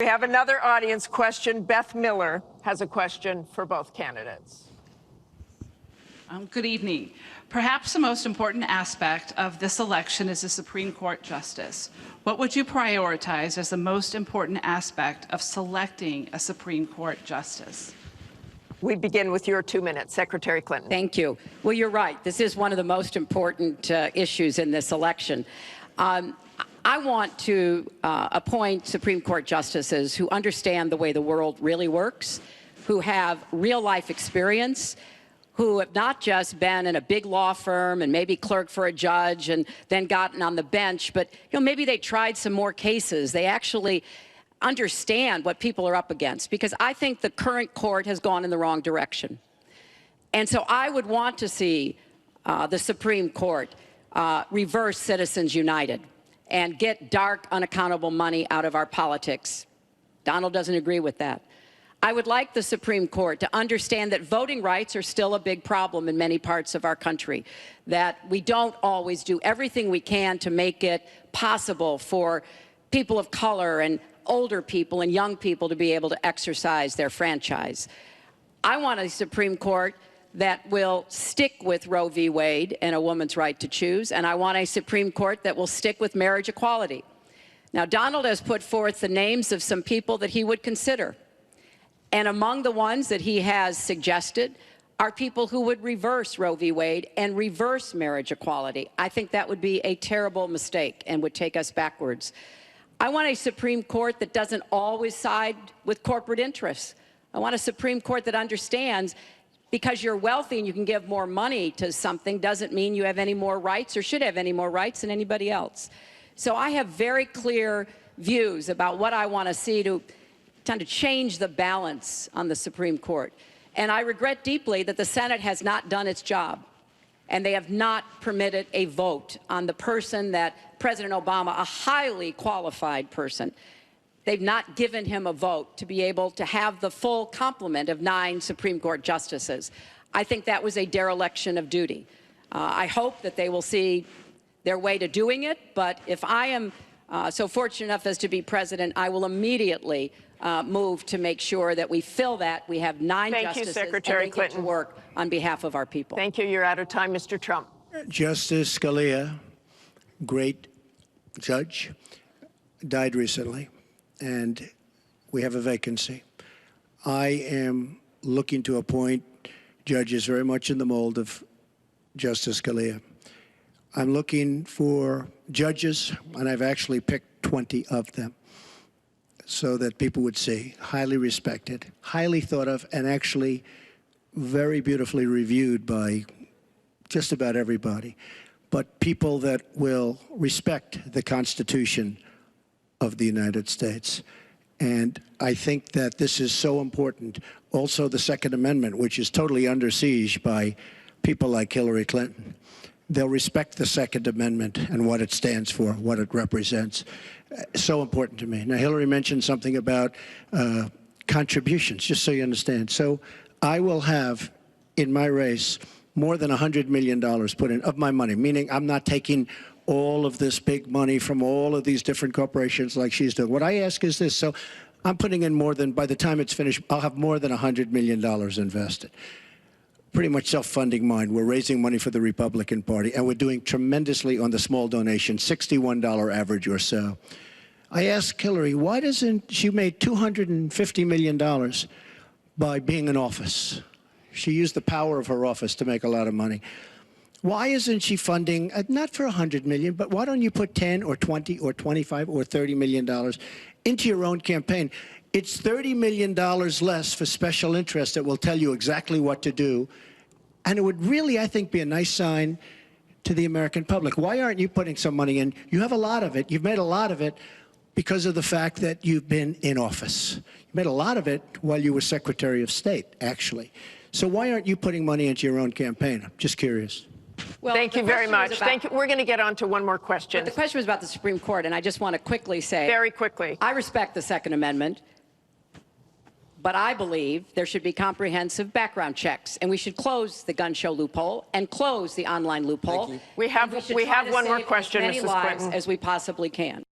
have another audience question. Beth Miller has a question for both candidates. Good evening. Perhaps the most important aspect of this election is the Supreme Court justice. What would you prioritize as the most important aspect of selecting a Supreme Court justice? We begin with your 2 minutes, Secretary Clinton. Thank you. Well, you're right. This is one of the most important issues in this election. I want to appoint Supreme Court justices who understand the way the world really works, who have real-life experience, who have not just been in a big law firm and maybe clerked for a judge and then gotten on the bench, but maybe they tried some more cases. They actually understand what people are up against, because I think the current court has gone in the wrong direction. And so I would want to see the Supreme Court reverse Citizens United and get dark, unaccountable money out of our politics. Donald doesn't agree with that. I would like the Supreme Court to understand that voting rights are still a big problem in many parts of our country, that we don't always do everything we can to make it possible for people of color and older people and young people to be able to exercise their franchise. I want a Supreme Court that will stick with Roe v. Wade and a woman's right to choose, and I want a Supreme Court that will stick with marriage equality. Now, Donald has put forth the names of some people that he would consider. And among the ones that he has suggested are people who would reverse Roe v. Wade and reverse marriage equality. I think that would be a terrible mistake and would take us backwards. I want a Supreme Court that doesn't always side with corporate interests. I want a Supreme Court that understands because you're wealthy and you can give more money to something doesn't mean you have any more rights or should have any more rights than anybody else. So I have very clear views about what I want to see to change the balance on the Supreme Court. And I regret deeply that the Senate has not done its job, and they have not permitted a vote on the person that President Obama, a highly qualified person, they've not given him a vote to be able to have the full complement of 9 Supreme Court justices. I think that was a dereliction of duty. I hope that they will see their way to doing it, but if I am so fortunate enough as to be president, I will immediately move to make sure that we fill that. We have 9 justices Secretary and they get to work on behalf of our people. Thank you. You're out of time, Mr. Trump. Justice Scalia, great judge, died recently, and we have a vacancy. I am looking to appoint judges very much in the mold of Justice Scalia. I'm looking for judges, and I've actually picked 20 of them, so that people would see, highly respected, highly thought of, and actually very beautifully reviewed by just about everybody, but people that will respect the Constitution of the United States. And I think that this is so important. Also, the Second Amendment, which is totally under siege by people like Hillary Clinton. They'll respect the Second Amendment and what it stands for, what it represents. So important to me. Now, Hillary mentioned something about contributions, just so you understand. So I will have, in my race, more than $100 million put in of my money, meaning I'm not taking all of this big money from all of these different corporations like she's doing. What I ask is this. So I'm putting in more than, by the time it's finished, I'll have more than $100 million invested. Pretty much self-funding mine. We're raising money for the Republican Party, and we're doing tremendously on the small donation, $61 average or so. I asked Hillary, why doesn't she made $250 million by being in office? She used the power of her office to make a lot of money. Why isn't she funding, not for $100 million, but why don't you put 10 or 20 or 25 or $30 million into your own campaign? It's $30 million less for special interests that will tell you exactly what to do. And it would really, I think, be a nice sign to the American public. Why aren't you putting some money in? You have a lot of it. You've made a lot of it because of the fact that you've been in office. You made a lot of it while you were Secretary of State, actually. So why aren't you putting money into your own campaign? I'm just curious. Well, thank you very much. Thank you. We're going to get on to one more question. The question was about the Supreme Court, and I just want to quickly say, very quickly, I respect the Second Amendment. But I believe there should be comprehensive background checks, and we should close the gun show loophole and close the online loophole. We have one more question, Mrs. Clinton. As we possibly can.